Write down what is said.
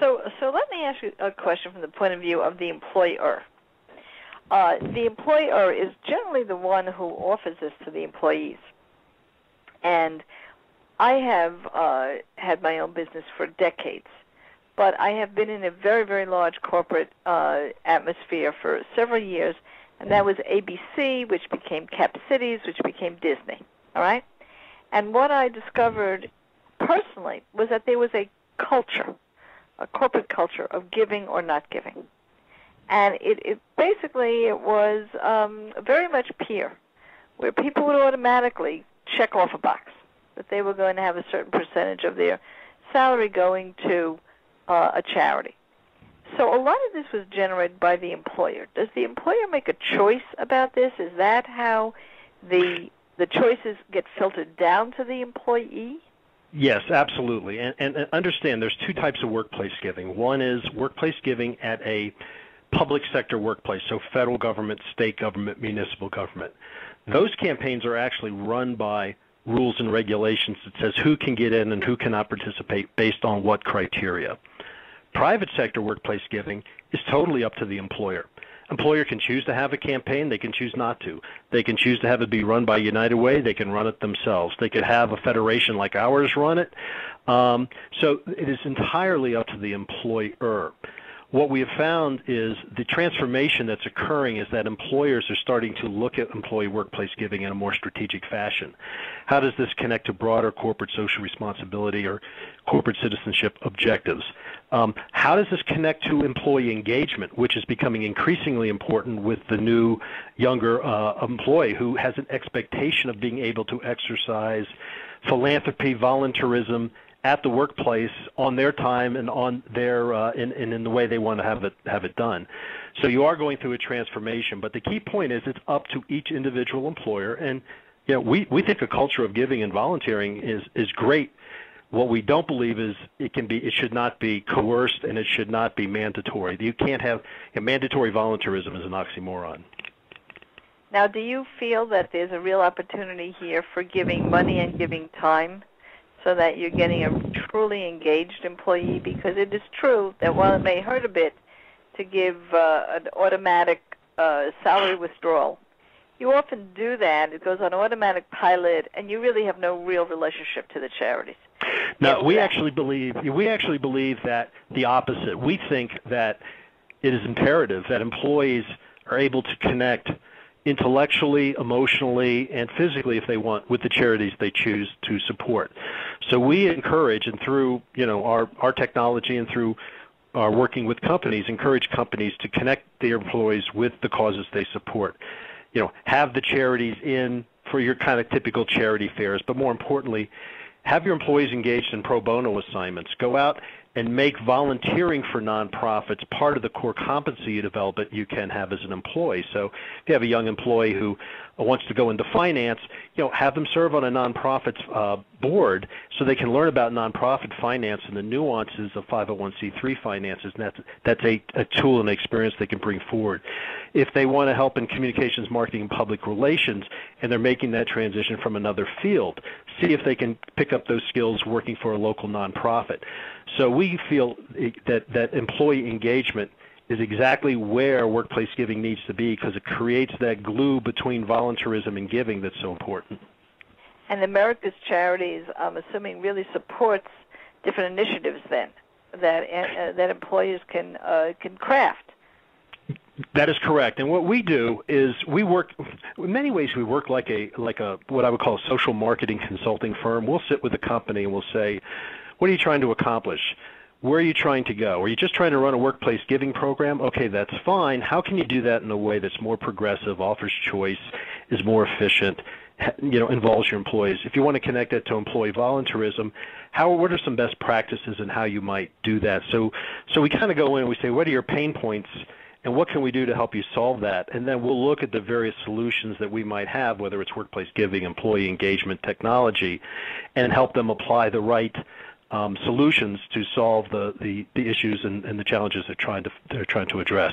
So let me ask you a question from the point of view of the employer. The employer is generally the one who offers this to the employees. And I have had my own business for decades, but I have been in a very, very large corporate atmosphere for several years, and that was ABC, which became Cap Cities, which became Disney, all right? And what I discovered personally was that there was a culture, a corporate culture of giving or not giving. And it basically was very much peer, where people would automatically check off a box that they were going to have a certain percentage of their salary going to a charity. So a lot of this was generated by the employer. Does the employer make a choice about this? Is that how the choices get filtered down to the employee? Yes, absolutely. And understand there's two types of workplace giving. One is workplace giving at a public sector workplace, so federal government, state government, municipal government. Those campaigns are actually run by rules and regulations that says who can get in and who cannot participate based on what criteria. Private sector workplace giving is totally up to the employer. Employer can choose to have a campaign. They can choose not to. They can choose to have it be run by United Way. They can run it themselves. They could have a federation like ours run it. So it is entirely up to the employer. What we have found is the transformation that's occurring is that employers are starting to look at employee workplace giving in a more strategic fashion. How does this connect to broader corporate social responsibility or corporate citizenship objectives? How does this connect to employee engagement, which is becoming increasingly important with the new younger employee who has an expectation of being able to exercise philanthropy, volunteerism, at the workplace on their time and on their in the way they want to have it done. So you are going through a transformation, but the key point is it's up to each individual employer. And we think a culture of giving and volunteering is great. What we don't believe is it should not be coerced and it should not be mandatory. You can't have mandatory volunteerism is an oxymoron. Now, do you feel that there's a real opportunity here for giving money and giving time, so that you're getting a truly engaged employee? Because it is true that while it may hurt a bit to give an automatic salary withdrawal, you often do that. It goes on automatic pilot, and you really have no real relationship to the charities. No, we actually believe that the opposite. We think that it is imperative that employees are able to connect intellectually, emotionally, and physically, if they want, with the charities they choose to support. So we encourage, and through our technology and through our working with companies, encourage companies to connect their employees with the causes they support. Have the charities in for your kind of typical charity fairs, but more importantly, have your employees engaged in pro bono assignments. Go out and make volunteering for nonprofits part of the core competency you develop that you can have as an employee. So if you have a young employee who wants to go into finance, have them serve on a nonprofit's board so they can learn about nonprofit finance and the nuances of 501c3 finances. And that's a tool and experience they can bring forward. If they want to help in communications, marketing, and public relations, and they're making that transition from another field, see if they can pick up those skills working for a local nonprofit. So we feel that employee engagement is exactly where workplace giving needs to be, because it creates that glue between volunteerism and giving that's so important. And America's Charities, I'm assuming, really supports different initiatives then that employers can craft. That is correct. And what we do is we work in many ways. We work like a what I would call a social marketing consulting firm. We'll sit with a company and we'll say, what are you trying to accomplish? Where are you trying to go? Are you just trying to run a workplace giving program? Okay, that's fine. How can you do that in a way that's more progressive, offers choice, is more efficient, involves your employees? If you want to connect it to employee volunteerism, what are some best practices and how you might do that? So we kind of go in and we say, what are your pain points and what can we do to help you solve that? And then we'll look at the various solutions that we might have, whether it's workplace giving, employee engagement, technology, and help them apply the right solutions to solve the issues and the challenges they're trying to address.